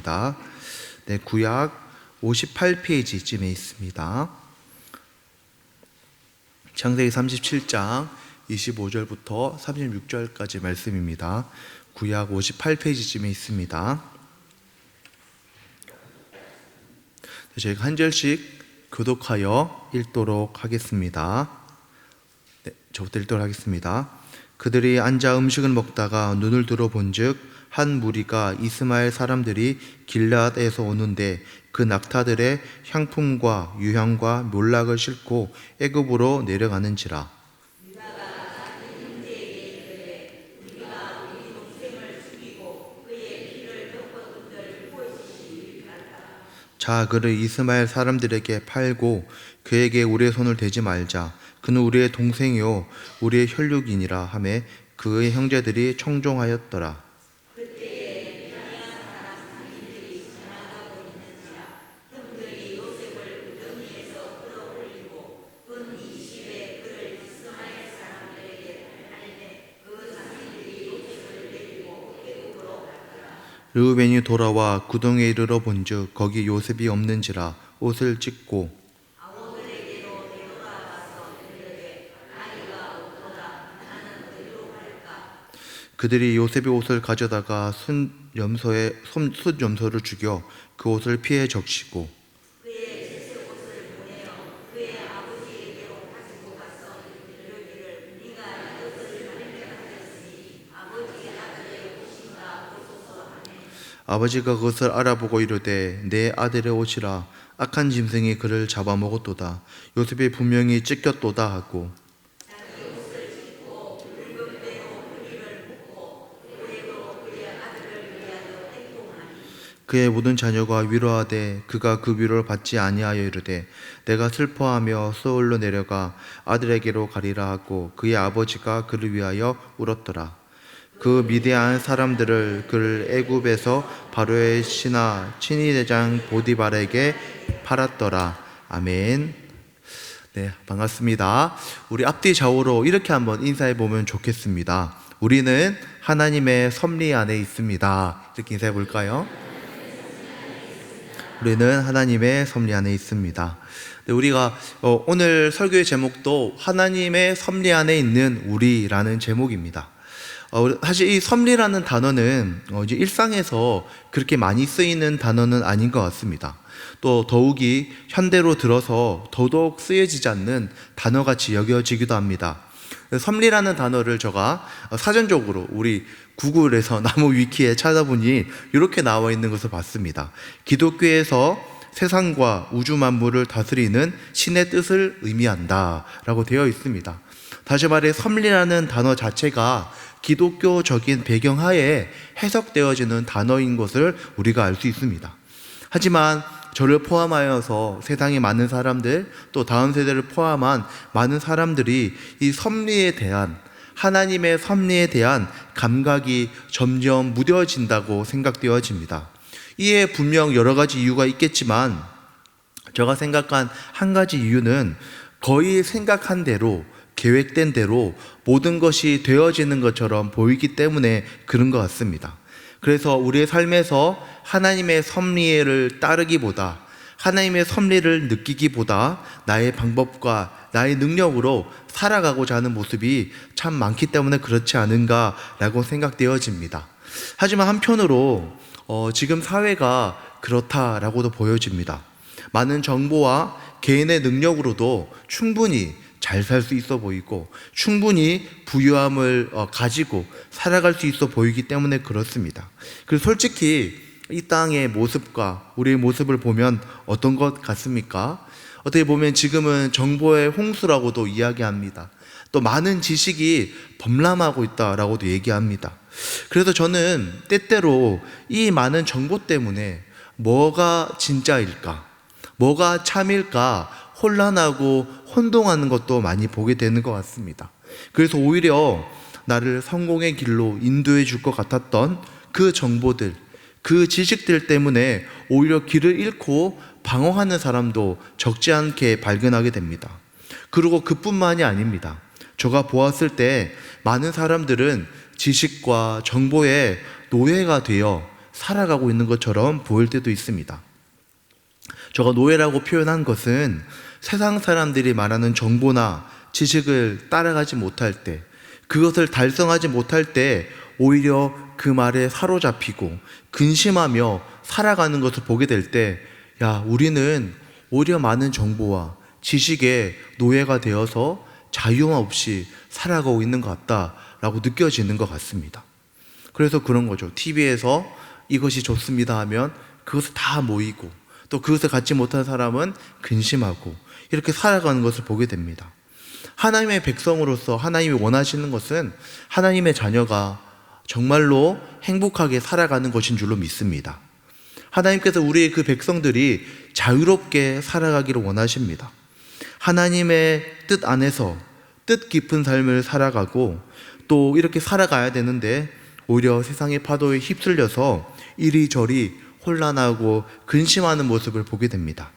네, 구약 58페이지쯤에 있습니다. 창세기 37장 25절부터 36절까지 말씀입니다. 구약 58페이지쯤에 있습니다. 저희가 한 절씩 교독하여 읽도록 하겠습니다. 네, 저부터 읽도록 하겠습니다. 그들이 앉아 음식을 먹다가 눈을 들어본즉 한 무리가 이스마엘 사람들이 길앗에서 오는데 그 낙타들의 향품과 유향과 묘락을 싣고 애굽으로 내려가는지라. 자, 그를 이스마엘 사람들에게 팔고 그에게 우리의 손을 대지 말자. 그는 우리의 동생이요 우리의 혈육이니라 하매 그의 형제들이 청종하였더라. 르우벤이 돌아와 구덩이에 이르러 본즉 거기 요셉이 없는지라 옷을 찢고 그들이 요셉의 옷을 가져다가 숫 염소를 죽여 그 옷을 피에 적시고 아버지가 그것을 알아보고 이르되 내 아들의 옷이라 악한 짐승이 그를 잡아먹었도다. 요셉이 분명히 찢겼도다 하고 그의 모든 자녀가 위로하되 그가 그 위로를 받지 아니하여 이르되 내가 슬퍼하며 서울로 내려가 아들에게로 가리라 하고 그의 아버지가 그를 위하여 울었더라. 그 미디안 사람들을 그를 애굽에서 바로의 신하 친위대장 보디발에게 팔았더라. 아멘. 네, 반갑습니다. 우리 앞뒤 좌우로 이렇게 한번 인사해 보면 좋겠습니다. 우리는 하나님의 섭리 안에 있습니다. 이렇게 인사해 볼까요? 우리는 하나님의 섭리 안에 있습니다. 네, 우리가 오늘 설교의 제목도 하나님의 섭리 안에 있는 우리라는 제목입니다. 사실 이 섭리라는 단어는 이제 일상에서 그렇게 많이 쓰이는 단어는 아닌 것 같습니다. 또 더욱이 현대로 들어서 더더욱 쓰여지지 않는 단어같이 여겨지기도 합니다. 섭리라는 단어를 제가 사전적으로 우리 구글에서 나무 위키에 찾아보니 이렇게 나와 있는 것을 봤습니다. 기독교에서 세상과 우주 만물을 다스리는 신의 뜻을 의미한다 라고 되어 있습니다. 다시 말해 섭리라는 단어 자체가 기독교적인 배경하에 해석되어지는 단어인 것을 우리가 알 수 있습니다. 하지만 저를 포함하여서 세상의 많은 사람들 또 다음 세대를 포함한 많은 사람들이 이 섭리에 대한 하나님의 섭리에 대한 감각이 점점 무뎌진다고 생각되어집니다. 이에 분명 여러 가지 이유가 있겠지만 제가 생각한 한 가지 이유는 거의 생각한 대로 계획된 대로 모든 것이 되어지는 것처럼 보이기 때문에 그런 것 같습니다. 그래서 우리의 삶에서 하나님의 섭리를 따르기보다 하나님의 섭리를 느끼기보다 나의 방법과 나의 능력으로 살아가고자 하는 모습이 참 많기 때문에 그렇지 않은가라고 생각되어집니다. 하지만 한편으로 지금 사회가 그렇다라고도 보여집니다. 많은 정보와 개인의 능력으로도 충분히 잘 살 수 있어 보이고 충분히 부유함을 가지고 살아갈 수 있어 보이기 때문에 그렇습니다. 그래서 솔직히 이 땅의 모습과 우리의 모습을 보면 어떤 것 같습니까? 어떻게 보면 지금은 정보의 홍수라고도 이야기합니다. 또 많은 지식이 범람하고 있다라고도 얘기합니다. 그래서 저는 때때로 이 많은 정보 때문에 뭐가 진짜일까? 뭐가 참일까? 혼란하고 혼동하는 것도 많이 보게 되는 것 같습니다. 그래서 오히려 나를 성공의 길로 인도해 줄 것 같았던 그 정보들, 그 지식들 때문에 오히려 길을 잃고 방황하는 사람도 적지 않게 발견하게 됩니다. 그리고 그뿐만이 아닙니다. 제가 보았을 때 많은 사람들은 지식과 정보에 노예가 되어 살아가고 있는 것처럼 보일 때도 있습니다. 저가 노예라고 표현한 것은 세상 사람들이 말하는 정보나 지식을 따라가지 못할 때, 그것을 달성하지 못할 때 오히려 그 말에 사로잡히고 근심하며 살아가는 것을 보게 될 때, 야, 우리는 오히려 많은 정보와 지식의 노예가 되어서 자유 없이 살아가고 있는 것 같다라고 느껴지는 것 같습니다. 그래서 그런 거죠. TV에서 이것이 좋습니다 하면 그것을 다 모이고, 또 그것을 갖지 못한 사람은 근심하고, 이렇게 살아가는 것을 보게 됩니다. 하나님의 백성으로서 하나님이 원하시는 것은 하나님의 자녀가 정말로 행복하게 살아가는 것인 줄로 믿습니다. 하나님께서 우리의 그 백성들이 자유롭게 살아가기를 원하십니다. 하나님의 뜻 안에서 뜻 깊은 삶을 살아가고, 또 이렇게 살아가야 되는데 오히려 세상의 파도에 휩쓸려서 이리저리 혼란하고 근심하는 모습을 보게 됩니다.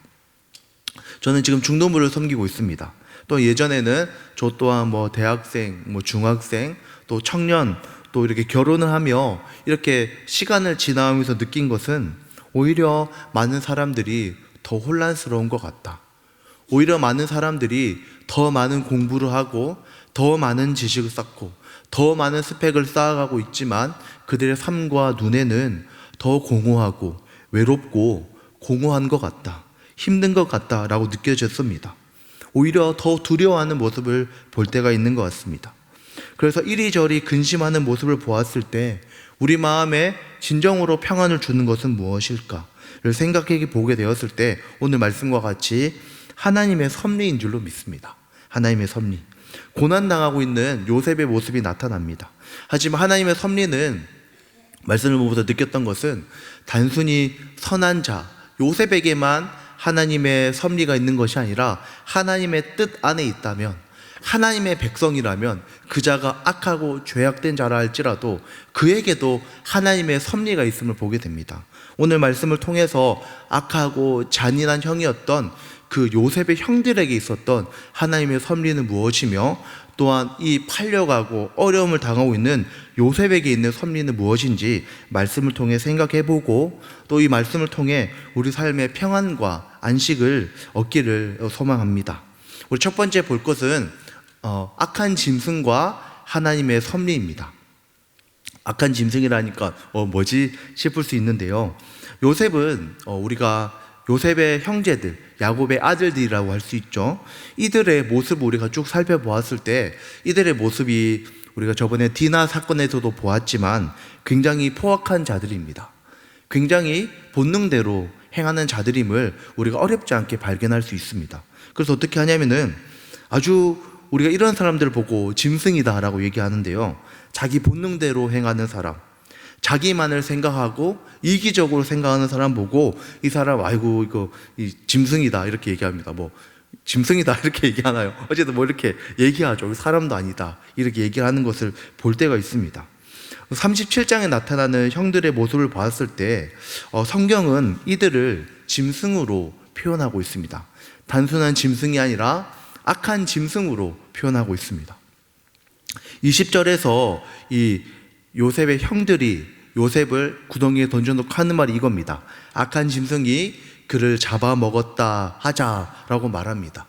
저는 지금 중도부를 섬기고 있습니다. 또 예전에는 저 또한 대학생, 중학생, 또 청년, 또 이렇게 결혼을 하며 이렇게 시간을 지나면서 느낀 것은 오히려 많은 사람들이 더 혼란스러운 것 같다. 오히려 많은 사람들이 더 많은 공부를 하고 더 많은 지식을 쌓고 더 많은 스펙을 쌓아가고 있지만 그들의 삶과 눈에는 더 공허하고 외롭고 공허한 것 같다, 힘든 것 같다라고 느껴졌습니다. 오히려 더 두려워하는 모습을 볼 때가 있는 것 같습니다. 그래서 이리저리 근심하는 모습을 보았을 때 우리 마음에 진정으로 평안을 주는 것은 무엇일까를 생각해 보게 되었을 때 오늘 말씀과 같이 하나님의 섭리인 줄로 믿습니다. 하나님의 섭리. 고난당하고 있는 요셉의 모습이 나타납니다. 하지만 하나님의 섭리는 말씀을 보면서 느꼈던 것은 단순히 선한 자, 요셉에게만 하나님의 섭리가 있는 것이 아니라 하나님의 뜻 안에 있다면, 하나님의 백성이라면 그 자가 악하고 죄악된 자라 할지라도 그에게도 하나님의 섭리가 있음을 보게 됩니다. 오늘 말씀을 통해서 악하고 잔인한 형이었던 그 요셉의 형들에게 있었던 하나님의 섭리는 무엇이며, 또한 이 팔려가고 어려움을 당하고 있는 요셉에게 있는 섭리는 무엇인지 말씀을 통해 생각해보고, 또 이 말씀을 통해 우리 삶의 평안과 안식을 얻기를 소망합니다. 우리 첫 번째 볼 것은 악한 짐승과 하나님의 섭리입니다. 악한 짐승이라니까 뭐지 싶을 수 있는데요. 요셉은 우리가 요셉의 형제들, 야곱의 아들들이라고 할 수 있죠. 이들의 모습을 우리가 쭉 살펴보았을 때 이들의 모습이 우리가 저번에 디나 사건에서도 보았지만 굉장히 포악한 자들입니다. 굉장히 본능대로 행하는 자들임을 우리가 어렵지 않게 발견할 수 있습니다. 그래서 어떻게 하냐면은 아주 우리가 이런 사람들을 보고 짐승이다라고 얘기하는데요. 자기 본능대로 행하는 사람, 자기만을 생각하고 이기적으로 생각하는 사람 보고 이 사람 아이고 이거 짐승이다 이렇게 얘기합니다. 짐승이다 이렇게 얘기하나요? 어쨌든 이렇게 얘기하죠. 사람도 아니다 이렇게 얘기하는 것을 볼 때가 있습니다. 37장에 나타나는 형들의 모습을 봤을 때 성경은 이들을 짐승으로 표현하고 있습니다. 단순한 짐승이 아니라 악한 짐승으로 표현하고 있습니다. 20절에서 이 요셉의 형들이 요셉을 구덩이에 던져놓고 하는 말이 이겁니다. 악한 짐승이 그를 잡아먹었다 하자라고 말합니다.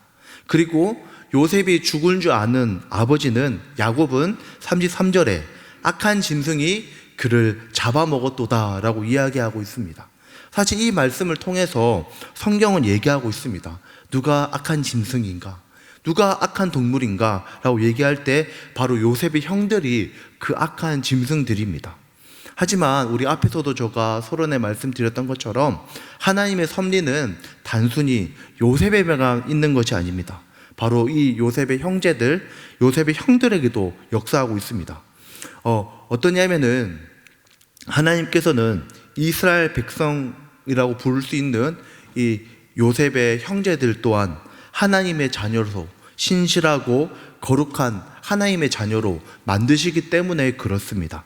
그리고 요셉이 죽은 줄 아는 아버지는 야곱은 33절에 악한 짐승이 그를 잡아먹었도다 라고 이야기하고 있습니다. 사실 이 말씀을 통해서 성경은 얘기하고 있습니다. 누가 악한 짐승인가? 누가 악한 동물인가? 라고 얘기할 때 바로 요셉의 형들이 그 악한 짐승들입니다. 하지만 우리 앞에서도 제가 서론에 말씀드렸던 것처럼 하나님의 섭리는 단순히 요셉에만 있는 것이 아닙니다. 바로 이 요셉의 형제들, 요셉의 형들에게도 역사하고 있습니다. 어떠냐면은 하나님께서는 이스라엘 백성이라고 부를 수 있는 이 요셉의 형제들 또한 하나님의 자녀로 신실하고 거룩한 하나님의 자녀로 만드시기 때문에 그렇습니다.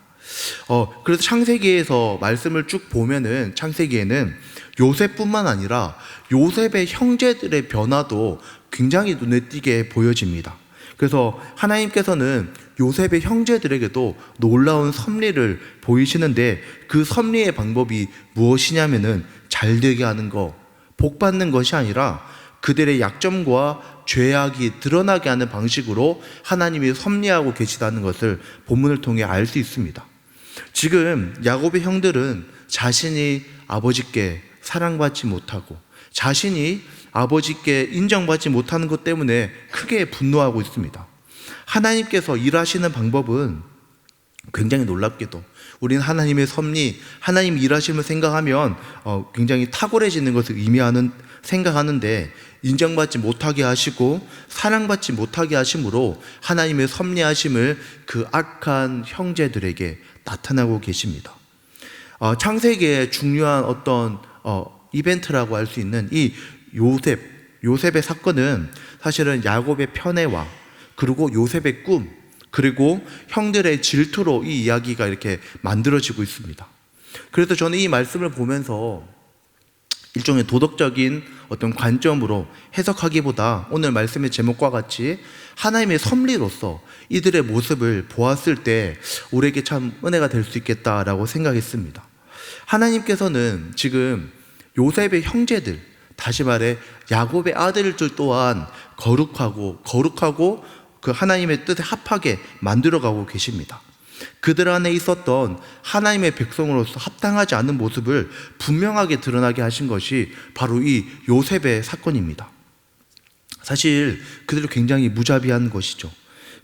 그래서 창세기에서 말씀을 쭉 보면은 창세기에는 요셉뿐만 아니라 요셉의 형제들의 변화도 굉장히 눈에 띄게 보여집니다. 그래서 하나님께서는 요셉의 형제들에게도 놀라운 섭리를 보이시는데, 그 섭리의 방법이 무엇이냐면은 잘 되게 하는 거, 복 받는 것이 아니라 그들의 약점과 죄악이 드러나게 하는 방식으로 하나님이 섭리하고 계시다는 것을 본문을 통해 알 수 있습니다. 지금 야곱의 형들은 자신이 아버지께 사랑받지 못하고 자신이 아버지께 인정받지 못하는 것 때문에 크게 분노하고 있습니다. 하나님께서 일하시는 방법은 굉장히 놀랍게도, 우리는 하나님의 섭리, 하나님 일하심을 생각하면 굉장히 탁월해지는 것을 생각하는데, 인정받지 못하게 하시고 사랑받지 못하게 하심으로 하나님의 섭리하심을 그 악한 형제들에게 나타나고 계십니다. 창세기의 중요한 어떤 이벤트라고 할 수 있는 이 요셉의 사건은 사실은 야곱의 편애와, 그리고 요셉의 꿈, 그리고 형들의 질투로 이 이야기가 이렇게 만들어지고 있습니다. 그래서 저는 이 말씀을 보면서 일종의 도덕적인 어떤 관점으로 해석하기보다 오늘 말씀의 제목과 같이 하나님의 섭리로서 이들의 모습을 보았을 때 우리에게 참 은혜가 될 수 있겠다라고 생각했습니다. 하나님께서는 지금 요셉의 형제들, 다시 말해 야곱의 아들들 또한 거룩하고 그 하나님의 뜻에 합하게 만들어가고 계십니다. 그들 안에 있었던 하나님의 백성으로서 합당하지 않은 모습을 분명하게 드러나게 하신 것이 바로 이 요셉의 사건입니다. 사실 그들이 굉장히 무자비한 것이죠.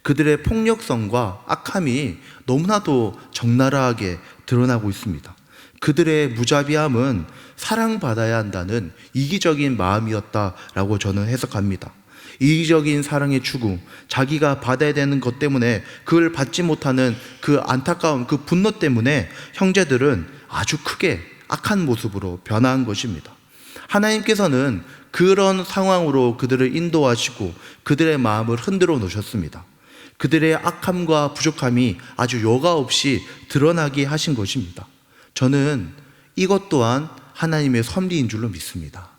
그들의 폭력성과 악함이 너무나도 적나라하게 드러나고 있습니다. 그들의 무자비함은 사랑받아야 한다는 이기적인 마음이었다라고 저는 해석합니다. 이기적인 사랑의 추구, 자기가 받아야 되는 것 때문에 그걸 받지 못하는 그 안타까움, 그 분노 때문에 형제들은 아주 크게 악한 모습으로 변화한 것입니다. 하나님께서는 그런 상황으로 그들을 인도하시고 그들의 마음을 흔들어 놓으셨습니다. 그들의 악함과 부족함이 아주 여과 없이 드러나게 하신 것입니다. 저는 이것 또한 하나님의 섭리인 줄로 믿습니다.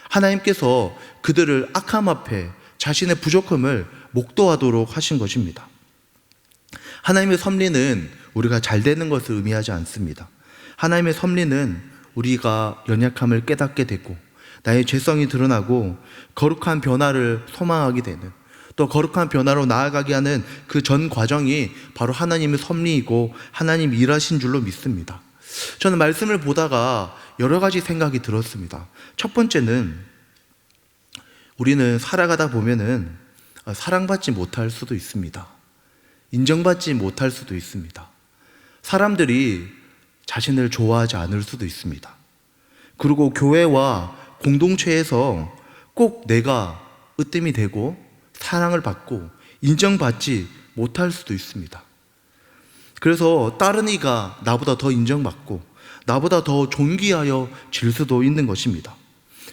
하나님께서 그들을 악함 앞에 자신의 부족함을 목도하도록 하신 것입니다. 하나님의 섭리는 우리가 잘 되는 것을 의미하지 않습니다. 하나님의 섭리는 우리가 연약함을 깨닫게 되고 나의 죄성이 드러나고 거룩한 변화를 소망하게 되는, 또 거룩한 변화로 나아가게 하는 그 전 과정이 바로 하나님의 섭리이고 하나님 일하신 줄로 믿습니다. 저는 말씀을 보다가 여러 가지 생각이 들었습니다. 첫 번째는 우리는 살아가다 보면은 사랑받지 못할 수도 있습니다. 인정받지 못할 수도 있습니다. 사람들이 자신을 좋아하지 않을 수도 있습니다. 그리고 교회와 공동체에서 꼭 내가 으뜸이 되고 사랑을 받고 인정받지 못할 수도 있습니다. 그래서 다른 이가 나보다 더 인정받고 나보다 더 존귀하여 질 수도 있는 것입니다.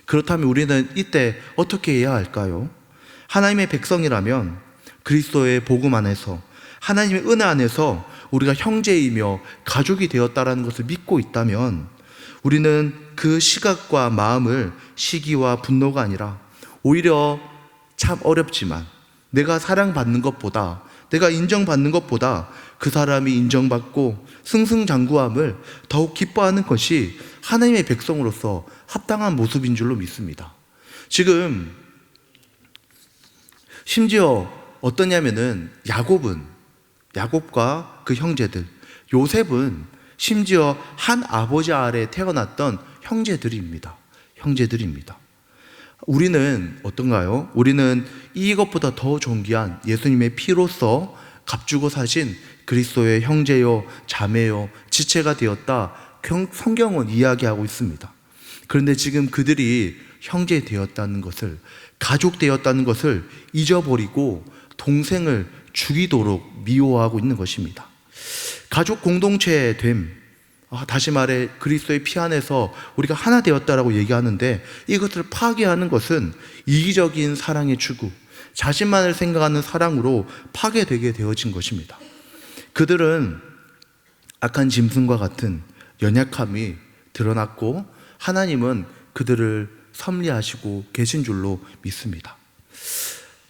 그렇다면 우리는 이때 어떻게 해야 할까요? 하나님의 백성이라면 그리스도의 복음 안에서, 하나님의 은혜 안에서 우리가 형제이며 가족이 되었다라는 것을 믿고 있다면 우리는 그 시각과 마음을 시기와 분노가 아니라 오히려 참 어렵지만 내가 사랑받는 것보다, 내가 인정받는 것보다 그 사람이 인정받고 승승장구함을 더욱 기뻐하는 것이 하나님의 백성으로서 합당한 모습인 줄로 믿습니다. 지금 심지어 어떠냐면은 야곱과 그 형제들, 요셉은 심지어 한 아버지 아래 태어났던 형제들입니다. 우리는 어떤가요? 우리는 이것보다 더 존귀한 예수님의 피로써 값주고 사신 그리스도의 형제요, 자매요, 지체가 되었다, 성경은 이야기하고 있습니다. 그런데 지금 그들이 형제 되었다는 것을, 가족 되었다는 것을 잊어버리고 동생을 죽이도록 미워하고 있는 것입니다. 가족 공동체 됨, 다시 말해 그리스도의 피 안에서 우리가 하나 되었다라고 얘기하는데, 이것을 파괴하는 것은 이기적인 사랑의 추구, 자신만을 생각하는 사랑으로 파괴되게 되어진 것입니다. 그들은 악한 짐승과 같은 연약함이 드러났고 하나님은 그들을 섭리하시고 계신 줄로 믿습니다.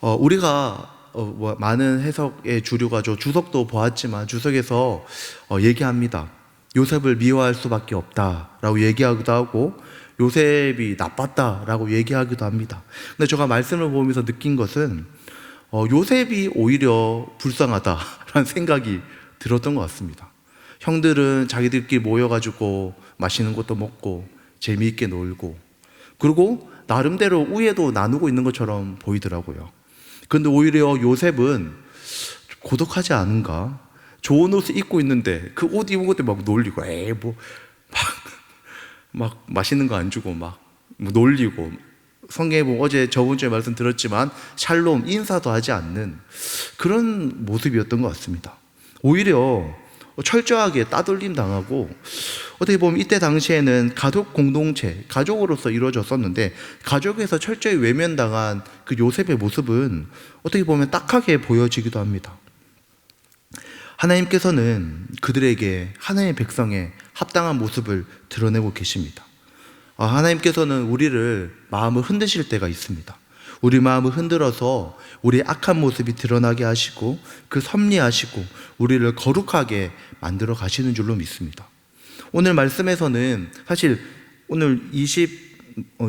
우리가 많은 해석의 주류가 주석도 보았지만 주석에서 얘기합니다. 요셉을 미워할 수밖에 없다라고 얘기하기도 하고 요셉이 나빴다라고 얘기하기도 합니다. 근데 제가 말씀을 보면서 느낀 것은 요셉이 오히려 불쌍하다라는 생각이 들었던 것 같습니다. 형들은 자기들끼리 모여가지고 맛있는 것도 먹고 재미있게 놀고 그리고 나름대로 우애도 나누고 있는 것처럼 보이더라고요. 그런데 오히려 요셉은 고독하지 않은가? 좋은 옷을 입고 있는데 그 옷 입은 것도 막 놀리고 막 맛있는 거 안 주고 막 놀리고 성경에 보면 어제 저번 주에 말씀 들었지만 샬롬 인사도 하지 않는 그런 모습이었던 것 같습니다. 오히려 철저하게 따돌림 당하고 어떻게 보면 이때 당시에는 가족 공동체, 가족으로서 이루어졌었는데 가족에서 철저히 외면당한 그 요셉의 모습은 어떻게 보면 딱하게 보여지기도 합니다. 하나님께서는 그들에게 하나님의 백성의 합당한 모습을 드러내고 계십니다. 하나님께서는 우리를 마음을 흔드실 때가 있습니다. 우리 마음을 흔들어서 우리의 악한 모습이 드러나게 하시고 그 섭리하시고 우리를 거룩하게 만들어 가시는 줄로 믿습니다. 오늘 말씀에서는 사실 오늘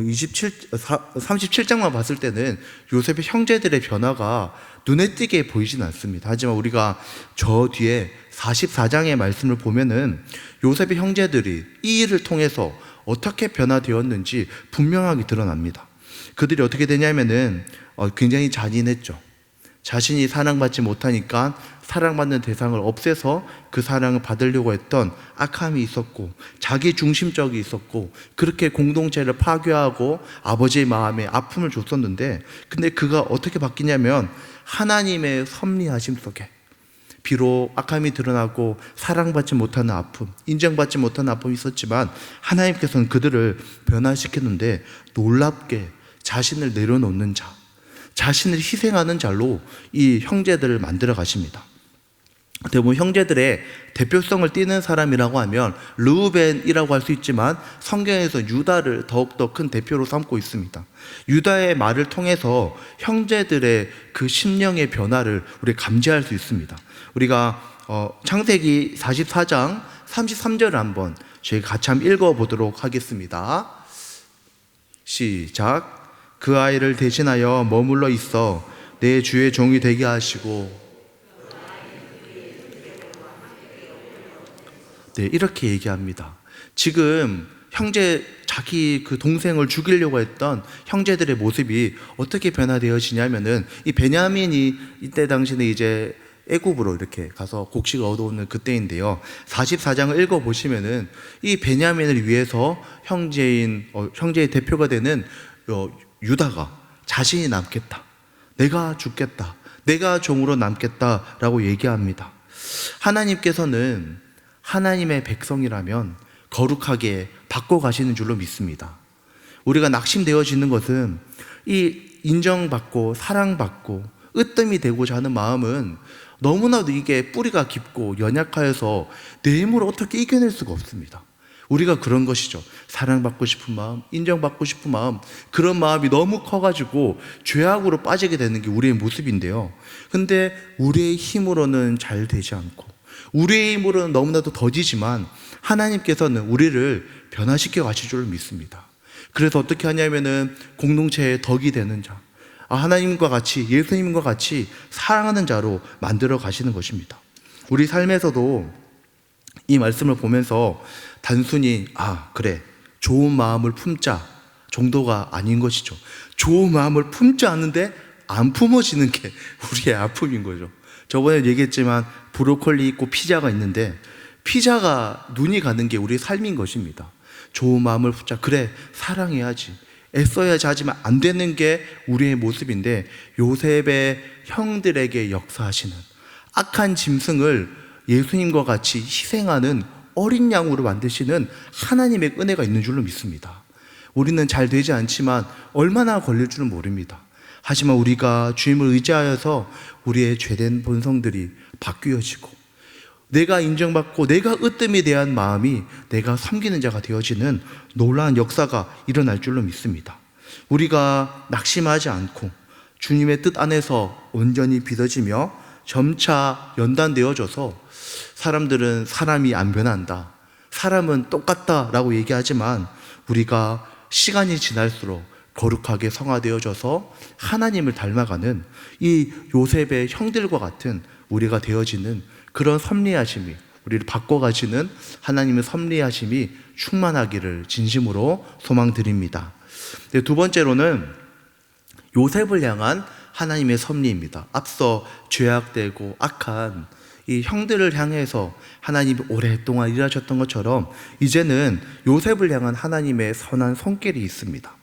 37장만 봤을 때는 요셉의 형제들의 변화가 눈에 띄게 보이진 않습니다. 하지만 우리가 저 뒤에 44장의 말씀을 보면은 요셉의 형제들이 이 일을 통해서 어떻게 변화되었는지 분명하게 드러납니다. 그들이 어떻게 되냐면은 굉장히 잔인했죠. 자신이 사랑받지 못하니까 사랑받는 대상을 없애서 그 사랑을 받으려고 했던 악함이 있었고 자기 중심적이 있었고 그렇게 공동체를 파괴하고 아버지의 마음에 아픔을 줬었는데 근데 그가 어떻게 바뀌냐면 하나님의 섭리하심 속에 비록 악함이 드러나고 사랑받지 못하는 아픔, 인정받지 못하는 아픔이 있었지만 하나님께서는 그들을 변화시켰는데 놀랍게 자신을 내려놓는 자, 자신을 희생하는 자로 이 형제들을 만들어 가십니다. 대부분 형제들의 대표성을 띠는 사람이라고 하면 르우벤이라고 할 수 있지만 성경에서 유다를 더욱더 큰 대표로 삼고 있습니다. 유다의 말을 통해서 형제들의 그 심령의 변화를 우리가 감지할 수 있습니다. 우리가 창세기 44장 33절을 한번 저희 같이 한번 읽어보도록 하겠습니다. 시작. 그 아이를 대신하여 머물러 있어 내 주의 종이 되게 하시고 네, 이렇게 얘기합니다. 지금 자기 그 동생을 죽이려고 했던 형제들의 모습이 어떻게 변화되어지냐면은 이 베냐민이 이때 당시에 이제 애굽으로 이렇게 가서 곡식을 얻어오는 그때인데요. 44장을 읽어보시면은 이 베냐민을 위해서 형제의 대표가 되는 유다가 자신이 남겠다. 내가 죽겠다. 내가 종으로 남겠다라고 얘기합니다. 하나님께서는 하나님의 백성이라면 거룩하게 바꿔가시는 줄로 믿습니다. 우리가 낙심되어지는 것은 이 인정받고 사랑받고 으뜸이 되고자 하는 마음은 너무나도 이게 뿌리가 깊고 연약하여서 내 힘으로 어떻게 이겨낼 수가 없습니다. 우리가 그런 것이죠. 사랑받고 싶은 마음, 인정받고 싶은 마음, 그런 마음이 너무 커가지고 죄악으로 빠지게 되는 게 우리의 모습인데요. 근데 우리의 힘으로는 잘 되지 않고 우리의 힘으로는 너무나도 더디지만 하나님께서는 우리를 변화시켜 가실 줄 믿습니다. 그래서 어떻게 하냐면은 공동체의 덕이 되는 자, 하나님과 같이 예수님과 같이 사랑하는 자로 만들어 가시는 것입니다. 우리 삶에서도 이 말씀을 보면서 단순히 그래 좋은 마음을 품자 정도가 아닌 것이죠. 좋은 마음을 품지 않는데 안 품어지는 게 우리의 아픔인 거죠. 저번에 얘기했지만 브로콜리 있고 피자가 있는데 피자가 눈이 가는 게 우리의 삶인 것입니다. 좋은 마음을 품자. 그래 사랑해야지. 애써야지 하지만 안 되는 게 우리의 모습인데 요셉의 형들에게 역사하시는 악한 짐승을 예수님과 같이 희생하는 어린 양으로 만드시는 하나님의 은혜가 있는 줄로 믿습니다. 우리는 잘 되지 않지만 얼마나 걸릴 줄은 모릅니다. 하지만 우리가 주님을 의지하여서 우리의 죄된 본성들이 바뀌어지고 내가 인정받고 내가 으뜸에 대한 마음이 내가 섬기는 자가 되어지는 놀라운 역사가 일어날 줄로 믿습니다. 우리가 낙심하지 않고 주님의 뜻 안에서 온전히 빚어지며 점차 연단되어져서 사람들은 사람이 안 변한다, 사람은 똑같다라고 얘기하지만 우리가 시간이 지날수록 거룩하게 성화되어져서 하나님을 닮아가는 이 요셉의 형들과 같은 우리가 되어지는 그런 섭리하심이, 우리를 바꿔가시는 하나님의 섭리하심이 충만하기를 진심으로 소망드립니다. 두 번째로는 요셉을 향한 하나님의 섭리입니다. 앞서 죄악되고 악한 이 형들을 향해서 하나님이 오랫동안 일하셨던 것처럼 이제는 요셉을 향한 하나님의 선한 손길이 있습니다.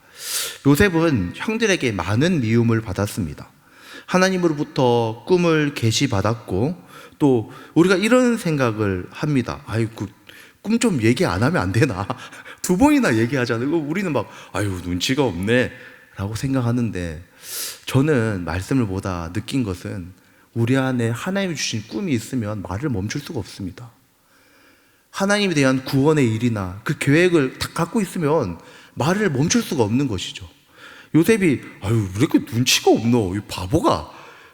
요셉은 형들에게 많은 미움을 받았습니다. 하나님으로부터 꿈을 계시받았고, 또 우리가 이런 생각을 합니다. 아이고, 꿈 좀 얘기 안 하면 안 되나? 두 번이나 얘기하잖아요. 우리는 막 아유, 눈치가 없네 라고 생각하는데, 저는 말씀을 보다 느낀 것은 우리 안에 하나님이 주신 꿈이 있으면 말을 멈출 수가 없습니다. 하나님에 대한 구원의 일이나 그 계획을 다 갖고 있으면 말을 멈출 수가 없는 것이죠. 요셉이 아유, 왜 이렇게 눈치가 없노, 이 바보가.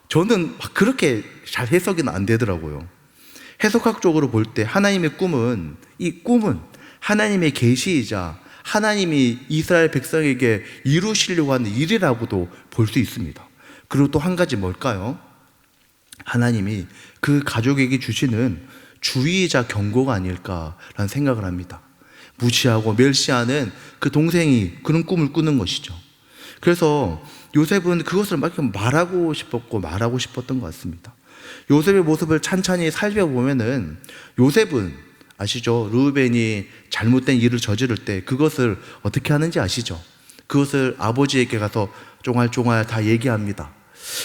저는 막 그렇게 잘 해석은 안 되더라고요. 해석학적으로 볼 때 하나님의 꿈은, 이 꿈은 하나님의 계시이자 하나님이 이스라엘 백성에게 이루시려고 하는 일이라고도 볼 수 있습니다. 그리고 또 한 가지 뭘까요? 하나님이 그 가족에게 주시는 주의이자 경고가 아닐까라는 생각을 합니다. 무시하고 멸시하는 그 동생이 그런 꿈을 꾸는 것이죠. 그래서 요셉은 그것을 막 말하고 싶었던 것 같습니다. 요셉의 모습을 찬찬히 살펴보면은, 요셉은 아시죠? 르우벤이 잘못된 일을 저지를 때 그것을 어떻게 하는지 아시죠? 그것을 아버지에게 가서 쫑알쫑알 다 얘기합니다.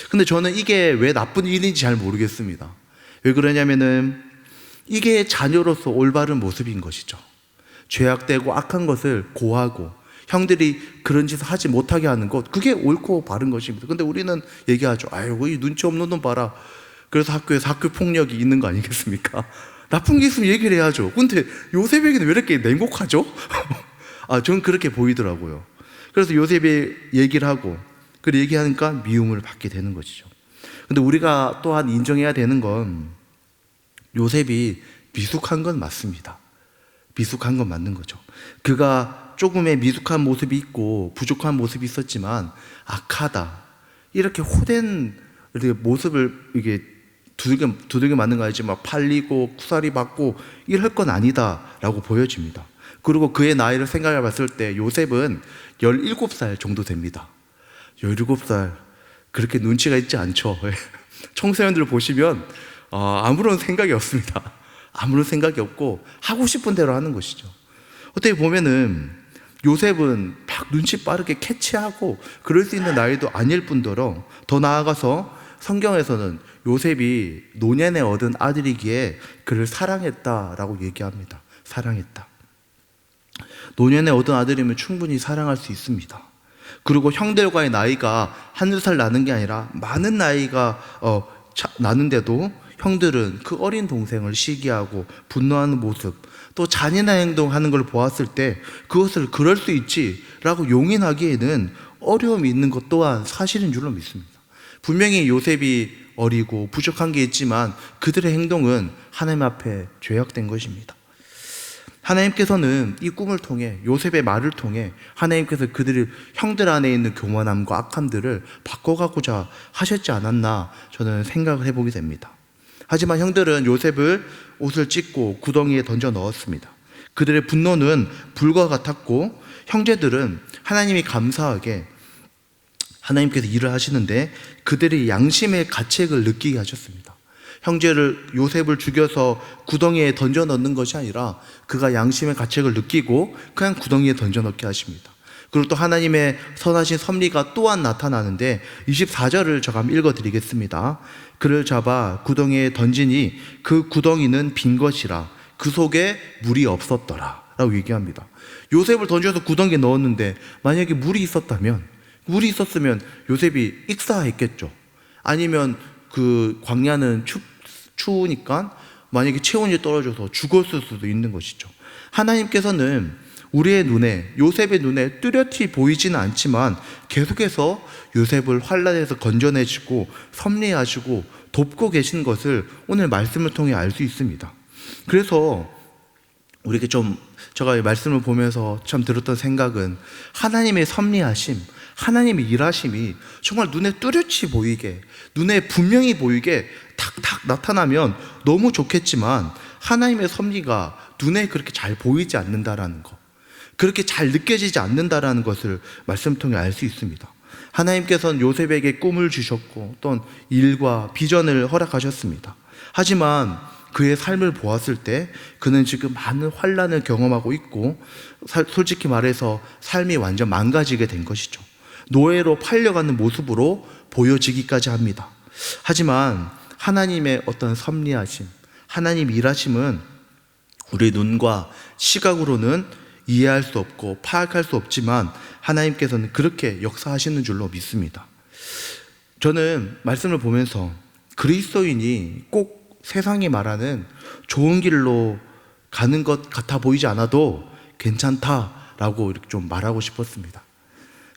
근데 저는 이게 왜 나쁜 일인지 잘 모르겠습니다. 왜 그러냐면은 이게 자녀로서 올바른 모습인 것이죠. 죄악되고 악한 것을 고하고 형들이 그런 짓을 하지 못하게 하는 것, 그게 옳고 바른 것입니다. 근데 우리는 얘기하죠. 아이고, 이 눈치 없는 놈 봐라. 그래서 학교에서 학교 폭력이 있는 거 아니겠습니까? 나쁜 게 있으면 얘기를 해야죠. 근데 요셉에게는 왜 이렇게 냉혹하죠? 저는 그렇게 보이더라고요. 그래서 요셉이 얘기를 하고, 그 얘기하니까 미움을 받게 되는 것이죠. 근데 우리가 또한 인정해야 되는 건, 요셉이 미숙한 건 맞습니다. 미숙한 건 맞는 거죠. 그가 조금의 미숙한 모습이 있고 부족한 모습이 있었지만 악하다, 이렇게 호된 이렇게 모습을 이게 두들겨 맞는 거 아니지 막 팔리고 쿠사리 받고 이럴 건 아니다라고 보여집니다. 그리고 그의 나이를 생각해 봤을 때 요셉은 17살 정도 됩니다. 17살, 그렇게 눈치가 있지 않죠. 청소년들 보시면 아무런 생각이 없습니다. 아무런 생각이 없고 하고 싶은 대로 하는 것이죠. 어떻게 보면은 요셉은 막 눈치 빠르게 캐치하고 그럴 수 있는 나이도 아닐 뿐더러, 더 나아가서 성경에서는 요셉이 노년에 얻은 아들이기에 그를 사랑했다라고 얘기합니다. 사랑했다. 노년에 얻은 아들이면 충분히 사랑할 수 있습니다. 그리고 형들과의 나이가 한두 살 나는 게 아니라 많은 나이가 나는데도 형들은 그 어린 동생을 시기하고 분노하는 모습, 또 잔인한 행동하는 걸 보았을 때 그것을 그럴 수 있지라고 용인하기에는 어려움이 있는 것 또한 사실인 줄로 믿습니다. 분명히 요셉이 어리고 부족한 게 있지만 그들의 행동은 하나님 앞에 죄악된 것입니다. 하나님께서는 이 꿈을 통해, 요셉의 말을 통해 하나님께서 그들의 형들 안에 있는 교만함과 악함들을 바꿔가고자 하셨지 않았나 저는 생각을 해보게 됩니다. 하지만 형들은 요셉을 옷을 찢고 구덩이에 던져 넣었습니다. 그들의 분노는 불과 같았고, 형제들은 하나님이 감사하게 하나님께서 일을 하시는데 그들이 양심의 가책을 느끼게 하셨습니다. 형제를, 요셉을 죽여서 구덩이에 던져 넣는 것이 아니라 그가 양심의 가책을 느끼고 그냥 구덩이에 던져 넣게 하십니다. 그리고 또 하나님의 선하신 섭리가 또한 나타나는데 24절을 제가 한번 읽어드리겠습니다. 그를 잡아 구덩이에 던지니 그 구덩이는 빈 것이라 그 속에 물이 없었더라 라고 얘기합니다. 요셉을 던져서 구덩이에 넣었는데 만약에 물이 있었으면 요셉이 익사했겠죠. 아니면 그 광야는 추우니까 만약에 체온이 떨어져서 죽었을 수도 있는 것이죠. 하나님께서는 우리의 눈에, 요셉의 눈에 뚜렷이 보이지는 않지만 계속해서 요셉을 환난에서 건져내시고 섭리하시고 돕고 계신 것을 오늘 말씀을 통해 알 수 있습니다. 그래서 우리에게 제가 이 말씀을 보면서 참 들었던 생각은 하나님의 섭리하심, 하나님의 일하심이 정말 눈에 뚜렷이 보이게, 눈에 분명히 보이게 탁탁 나타나면 너무 좋겠지만 하나님의 섭리가 눈에 그렇게 잘 보이지 않는다라는 것, 그렇게 잘 느껴지지 않는다라는 것을 말씀 통해 알 수 있습니다. 하나님께서는 요셉에게 꿈을 주셨고 또는 일과 비전을 허락하셨습니다. 하지만 그의 삶을 보았을 때 그는 지금 많은 환난을 경험하고 있고 솔직히 말해서 삶이 완전 망가지게 된 것이죠. 노예로 팔려가는 모습으로 보여지기까지 합니다. 하지만 하나님의 어떤 섭리하심, 하나님 일하심은 우리 눈과 시각으로는 이해할 수 없고 파악할 수 없지만 하나님께서는 그렇게 역사하시는 줄로 믿습니다. 저는 말씀을 보면서 그리스도인이 꼭 세상이 말하는 좋은 길로 가는 것 같아 보이지 않아도 괜찮다라고 이렇게 좀 말하고 싶었습니다.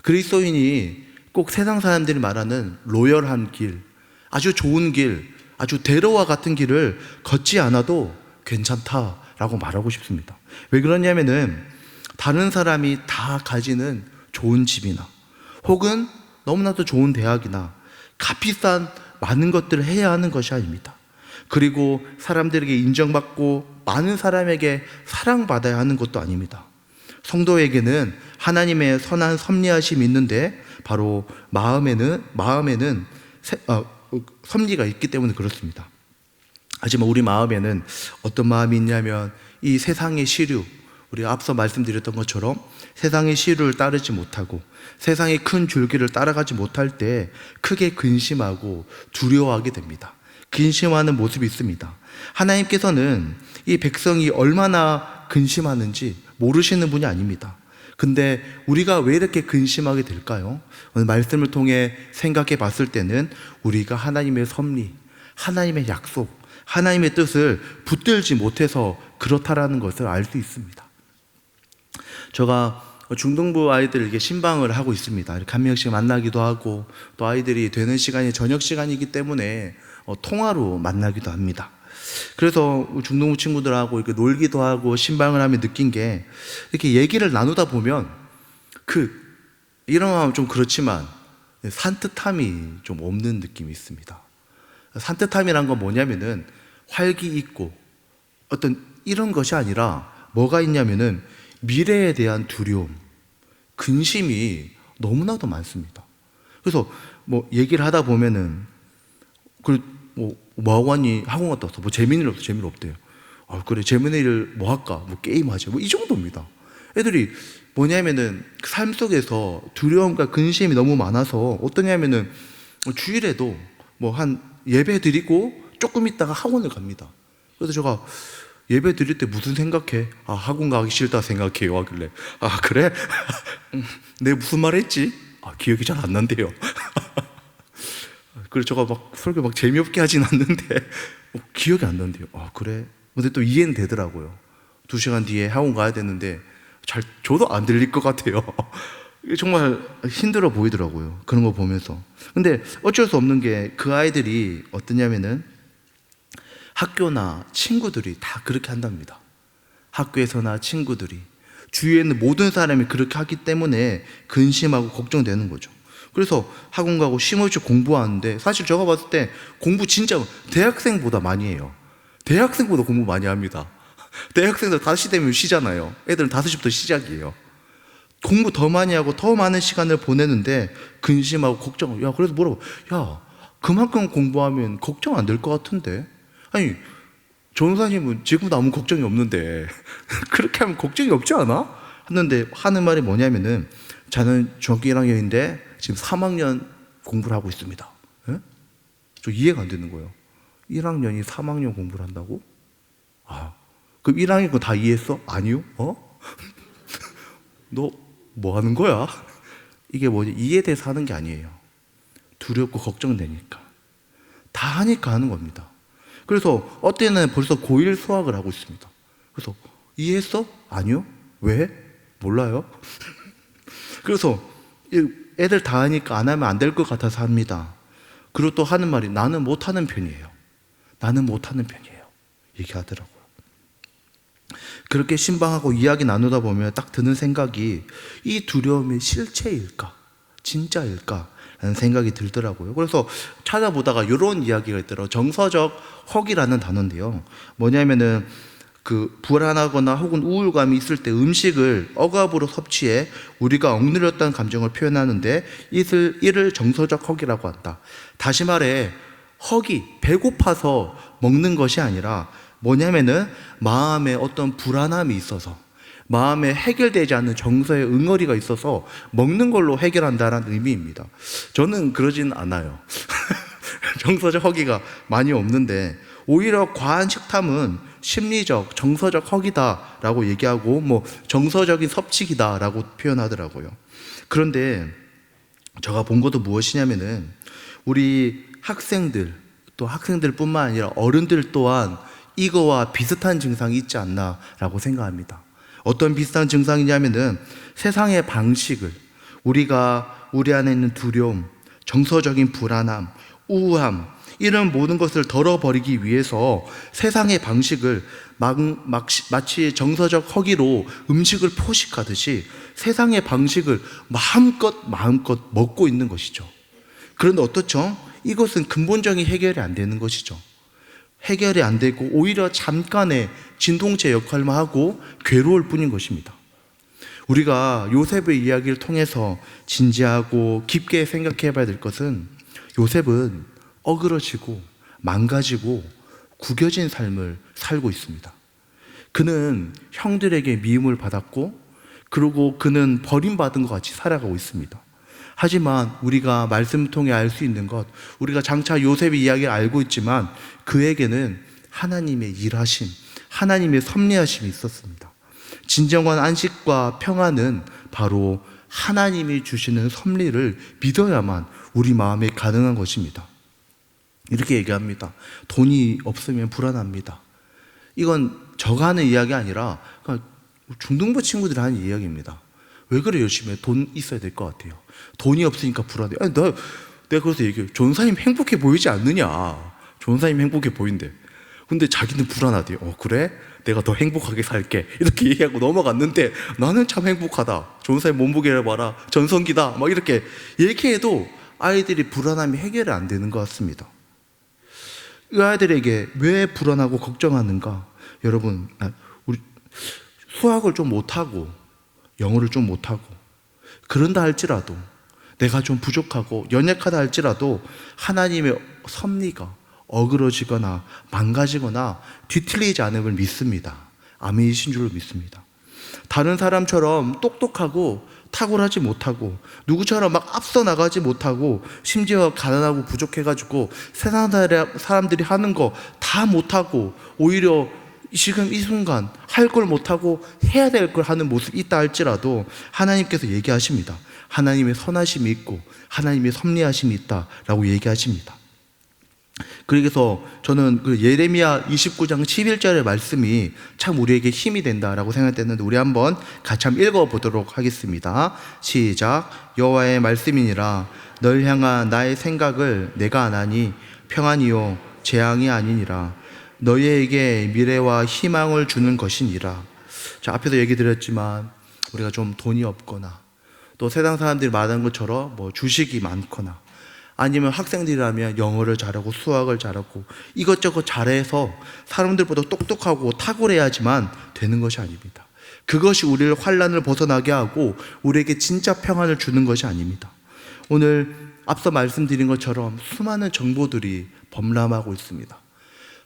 그리스도인이 꼭 세상 사람들이 말하는 로열한 길, 아주 좋은 길, 아주 대로와 같은 길을 걷지 않아도 괜찮다라고 말하고 싶습니다. 왜 그러냐면은 다른 사람이 다 가지는 좋은 집이나 혹은 너무나도 좋은 대학이나 값비싼 많은 것들을 해야 하는 것이 아닙니다. 그리고 사람들에게 인정받고 많은 사람에게 사랑받아야 하는 것도 아닙니다. 성도에게는 하나님의 선한 섭리하심이 있는데 바로 마음에는 섭리가 있기 때문에 그렇습니다. 하지만 우리 마음에는 어떤 마음이 있냐면 이 세상의 시류, 우리가 앞서 말씀드렸던 것처럼 세상의 시류를 따르지 못하고 세상의 큰 줄기를 따라가지 못할 때 크게 근심하고 두려워하게 됩니다. 근심하는 모습이 있습니다. 하나님께서는 이 백성이 얼마나 근심하는지 모르시는 분이 아닙니다. 근데 우리가 왜 이렇게 근심하게 될까요? 오늘 말씀을 통해 생각해 봤을 때는 우리가 하나님의 섭리, 하나님의 약속, 하나님의 뜻을 붙들지 못해서 그렇다라는 것을 알 수 있습니다. 제가 중등부 아이들에게 신방을 하고 있습니다. 이렇게 한 명씩 만나기도 하고 또 아이들이 되는 시간이 저녁 시간이기 때문에 통화로 만나기도 합니다. 그래서 중등부 친구들하고 이렇게 놀기도 하고 신방을 하면 느낀 게 이렇게 얘기를 나누다 보면 이런 마음은 좀 그렇지만 산뜻함이 좀 없는 느낌이 있습니다. 산뜻함이란 건 뭐냐면은 활기 있고 어떤 이런 것이 아니라 뭐가 있냐면은 미래에 대한 두려움, 근심이 너무나도 많습니다. 그래서 뭐 얘기를 하다 보면은 뭐 하니 학원 갔다 왔어. 뭐 재미는 없어. 재미는 없대요. 아, 그래. 재미는 일 뭐 할까? 뭐 게임 하자. 뭐 이 정도입니다. 애들이 뭐냐면은 삶 속에서 두려움과 근심이 너무 많아서 어떠냐면은 주일에도 뭐 한 예배 드리고 조금 있다가 학원을 갑니다. 그래서 제가 예배 드릴 때 무슨 생각해? 아, 학원 가기 싫다 생각해요. 하길래 아, 그래? 내가 무슨 말 했지? 아, 기억이 잘 안 난대요. 그래서 제가 막 설교 막 재미없게 하진 않는데 기억이 안 난대요. 아, 그래? 근데 또 이해는 되더라고요. 2시간 뒤에 학원 가야 되는데 저도 안 들릴 것 같아요. 정말 힘들어 보이더라고요. 그런 거 보면서. 근데 어쩔 수 없는 게 그 아이들이 어떠냐면은 학교나 친구들이 다 그렇게 한답니다. 학교에서나 친구들이 주위에 있는 모든 사람이 그렇게 하기 때문에 근심하고 걱정되는 거죠. 그래서 학원 가고 쉼없이 공부하는데 사실 제가 봤을 때 공부 진짜 대학생보다 많이 해요. 대학생보다 공부 많이 합니다. 대학생들 5시 되면 쉬잖아요. 애들은 5시부터 시작이에요. 공부 더 많이 하고 더 많은 시간을 보내는데 근심하고 걱정. 야, 그래서 뭐라고? 야, 그만큼 공부하면 걱정 안 될 것 같은데? 아니, 전도사님은 지금도 아무 걱정이 없는데 그렇게 하면 걱정이 없지 않아? 하는데 하는 말이 뭐냐면은 저는 중학교 1학년인데 지금 3학년 공부를 하고 있습니다. 예? 저 이해가 안 되는 거예요. 1학년이 3학년 공부를 한다고? 아, 그럼 1학년 거 다 이해했어? 아니요? 너 뭐 하는 거야? 이게 뭐지? 이해에 대해서 하는 게 아니에요. 두렵고 걱정되니까. 다 하니까 하는 겁니다. 그래서 어때는 벌써 고1 수학을 하고 있습니다. 그래서 이해했어? 아니요? 왜? 몰라요? 그래서 애들 다 하니까 안 하면 안 될 것 같아서 합니다. 그리고 또 하는 말이 나는 못하는 편이에요. 나는 못하는 편이에요. 얘기하더라고요. 그렇게 신방하고 이야기 나누다 보면 딱 드는 생각이 이 두려움이 실체일까? 진짜일까? 라는 생각이 들더라고요. 그래서 찾아보다가 이런 이야기가 있더라고요. 정서적 허기라는 단어인데요. 뭐냐면은 불안하거나 혹은 우울감이 있을 때 음식을 억압으로 섭취해 우리가 억누렸다는 감정을 표현하는데 이를 정서적 허기라고 한다. 다시 말해 허기, 배고파서 먹는 것이 아니라 뭐냐면은 마음에 어떤 불안함이 있어서 마음에 해결되지 않는 정서의 응어리가 있어서 먹는 걸로 해결한다는 의미입니다. 저는 그러진 않아요. 정서적 허기가 많이 없는데 오히려 과한 식탐은 심리적, 정서적 허기다라고 얘기하고 정서적인 섭취기다라고 표현하더라고요. 그런데 제가 본 것도 무엇이냐면은 우리 학생들 또 학생들뿐만 아니라 어른들 또한 이거와 비슷한 증상이 있지 않나라고 생각합니다. 어떤 비슷한 증상이냐면은 세상의 방식을 우리가 우리 안에 있는 두려움, 정서적인 불안함, 우울함 이런 모든 것을 덜어버리기 위해서 세상의 방식을 마치 정서적 허기로 음식을 포식하듯이 세상의 방식을 마음껏 먹고 있는 것이죠. 그런데 어떻죠? 이것은 근본적인 해결이 안 되는 것이죠. 해결이 안 되고 오히려 잠깐의 진동체 역할만 하고 괴로울 뿐인 것입니다. 우리가 요셉의 이야기를 통해서 진지하고 깊게 생각해 봐야 될 것은 요셉은 어그러지고 망가지고 구겨진 삶을 살고 있습니다. 그는 형들에게 미움을 받았고 그리고 그는 버림받은 것 같이 살아가고 있습니다. 하지만 우리가 말씀을 통해 알 수 있는 것, 우리가 장차 요셉의 이야기를 알고 있지만 그에게는 하나님의 일하심, 하나님의 섭리하심이 있었습니다. 진정한 안식과 평안은 바로 하나님이 주시는 섭리를 믿어야만 우리 마음에 가능한 것입니다. 이렇게 얘기합니다. 돈이 없으면 불안합니다. 이건 저가 하는 이야기 아니라 중등부 친구들이 하는 이야기입니다. 왜 그래 열심히 해? 돈 있어야 될 것 같아요. 돈이 없으니까 불안해. 아니, 내가 그래서 얘기해요. 전사님 행복해 보이지 않느냐. 전사님 행복해 보인대. 근데 자기는 불안하대요. 그래? 내가 더 행복하게 살게. 이렇게 얘기하고 넘어갔는데 나는 참 행복하다. 전사님 몸무게를 봐라. 전성기다. 막 이렇게 얘기해도 아이들이 불안함이 해결이 안 되는 것 같습니다. 이 아이들에게 왜 불안하고 걱정하는가? 여러분, 우리 수학을 좀 못하고 영어를 좀 못하고 그런다 할지라도 내가 좀 부족하고 연약하다 할지라도 하나님의 섭리가 어그러지거나 망가지거나 뒤틀리지 않음을 믿습니다. 아멘이신 줄로 믿습니다. 다른 사람처럼 똑똑하고 탁월하지 못하고 누구처럼 막 앞서 나가지 못하고 심지어 가난하고 부족해가지고 세상 사람들이 하는 거 다 못하고 오히려 지금 이 순간 할 걸 못하고 해야 될 걸 하는 모습이 있다 할지라도 하나님께서 얘기하십니다. 하나님의 선하심이 있고 하나님의 섭리하심이 있다라고 얘기하십니다. 그래서 저는 예레미야 29장 11절의 말씀이 참 우리에게 힘이 된다라고 생각했는데 우리 한번 같이 한번 읽어보도록 하겠습니다. 시작. 여호와의 말씀이니라. 널 향한 나의 생각을 내가 아나니 평안이요 재앙이 아니니라. 너희에게 미래와 희망을 주는 것이니라. 자, 앞에서 얘기 드렸지만 우리가 좀 돈이 없거나 또 세상 사람들이 말하는 것처럼 주식이 많거나 아니면 학생들이라면 영어를 잘하고 수학을 잘하고 이것저것 잘해서 사람들보다 똑똑하고 탁월해야지만 되는 것이 아닙니다. 그것이 우리를 환난을 벗어나게 하고 우리에게 진짜 평안을 주는 것이 아닙니다. 오늘 앞서 말씀드린 것처럼 수많은 정보들이 범람하고 있습니다.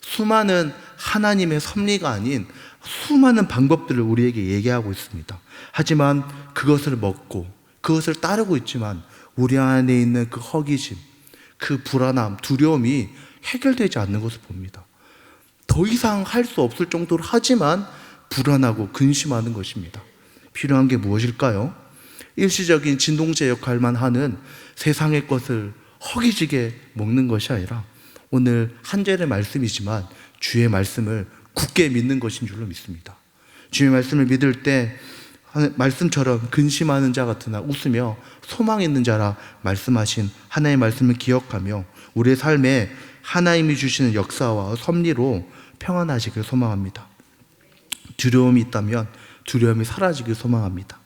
수많은 하나님의 섭리가 아닌 수많은 방법들을 우리에게 얘기하고 있습니다. 하지만 그것을 먹고 그것을 따르고 있지만 우리 안에 있는 그 허기짐, 그 불안함, 두려움이 해결되지 않는 것을 봅니다. 더 이상 할 수 없을 정도로 하지만 불안하고 근심하는 것입니다. 필요한 게 무엇일까요? 일시적인 진동제 역할만 하는 세상의 것을 허기지게 먹는 것이 아니라 오늘 한 절의 말씀이지만 주의 말씀을 굳게 믿는 것인 줄로 믿습니다. 주의 말씀을 믿을 때 말씀처럼 근심하는 자 같으나 웃으며 소망 있는 자라 말씀하신 하나님의 말씀을 기억하며 우리의 삶에 하나님이 주시는 역사와 섭리로 평안하시길 소망합니다. 두려움이 있다면 두려움이 사라지길 소망합니다.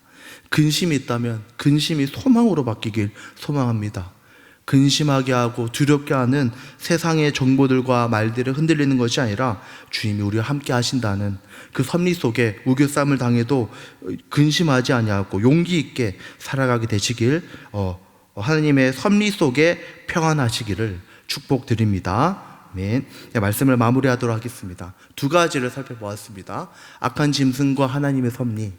근심이 있다면 근심이 소망으로 바뀌길 소망합니다. 근심하게 하고 두렵게 하는 세상의 정보들과 말들을 흔들리는 것이 아니라 주님이 우리와 함께 하신다는 그 섭리 속에 우겨쌈을 당해도 근심하지 아니하고 용기 있게 살아가게 되시길, 하나님의 섭리 속에 평안하시기를 축복드립니다. 아멘. 말씀을 마무리하도록 하겠습니다. 두 가지를 살펴보았습니다. 악한 짐승과 하나님의 섭리.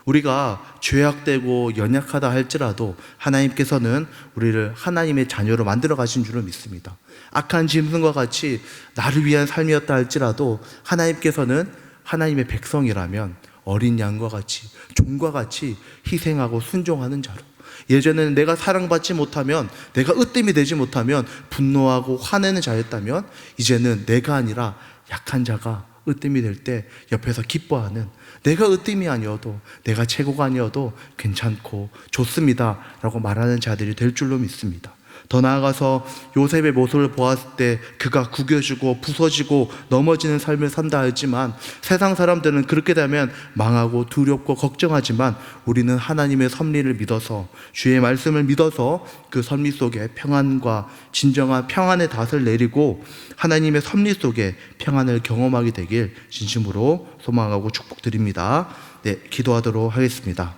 우리가 죄악되고 연약하다 할지라도 하나님께서는 우리를 하나님의 자녀로 만들어 가신 줄을 믿습니다. 악한 짐승과 같이 나를 위한 삶이었다 할지라도 하나님께서는 하나님의 백성이라면 어린 양과 같이, 종과 같이 희생하고 순종하는 자로, 예전에는 내가 사랑받지 못하면, 내가 으뜸이 되지 못하면 분노하고 화내는 자였다면 이제는 내가 아니라 약한 자가 으뜸이 될 때 옆에서 기뻐하는, 내가 으뜸이 아니어도, 내가 최고가 아니어도 괜찮고 좋습니다 라고 말하는 자들이 될 줄로 믿습니다. 더 나아가서 요셉의 모습을 보았을 때 그가 구겨지고 부서지고 넘어지는 삶을 산다 했지만 세상 사람들은 그렇게 되면 망하고 두렵고 걱정하지만 우리는 하나님의 섭리를 믿어서, 주의 말씀을 믿어서 그 섭리 속에 평안과 진정한 평안의 닷을 내리고 하나님의 섭리 속에 평안을 경험하게 되길 진심으로 소망하고 축복드립니다. 네, 기도하도록 하겠습니다.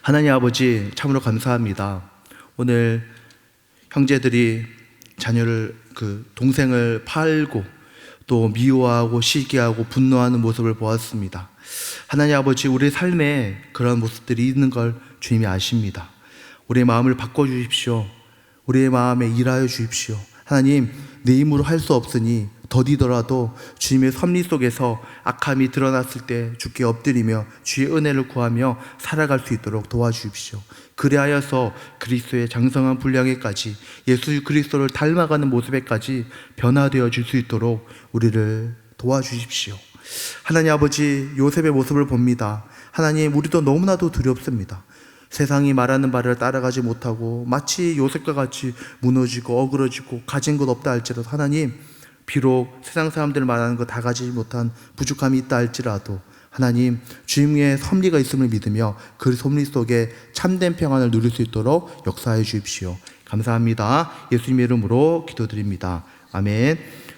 하나님 아버지, 참으로 감사합니다. 오늘 형제들이 자녀를, 동생을 팔고 또 미워하고 시기하고 분노하는 모습을 보았습니다. 하나님 아버지, 우리의 삶에 그런 모습들이 있는 걸 주님이 아십니다. 우리의 마음을 바꿔주십시오. 우리의 마음에 일하여 주십시오. 하나님, 내 힘으로 할 수 없으니 더디더라도 주님의 섭리 속에서 악함이 드러났을 때 주께 엎드리며 주의 은혜를 구하며 살아갈 수 있도록 도와주십시오. 그리하여서 그리스도의 장성한 분량에까지, 예수 그리스도를 닮아가는 모습에까지 변화되어 줄 수 있도록 우리를 도와주십시오. 하나님 아버지, 요셉의 모습을 봅니다. 하나님, 우리도 너무나도 두렵습니다. 세상이 말하는 바를 따라가지 못하고 마치 요셉과 같이 무너지고 어그러지고 가진 것 없다 할지라도, 하나님, 비록 세상 사람들 말하는 거 다 가지지 못한 부족함이 있다 할지라도 하나님, 주님의 섭리가 있음을 믿으며 그 섭리 속에 참된 평안을 누릴 수 있도록 역사해 주십시오. 감사합니다. 예수님의 이름으로 기도드립니다. 아멘.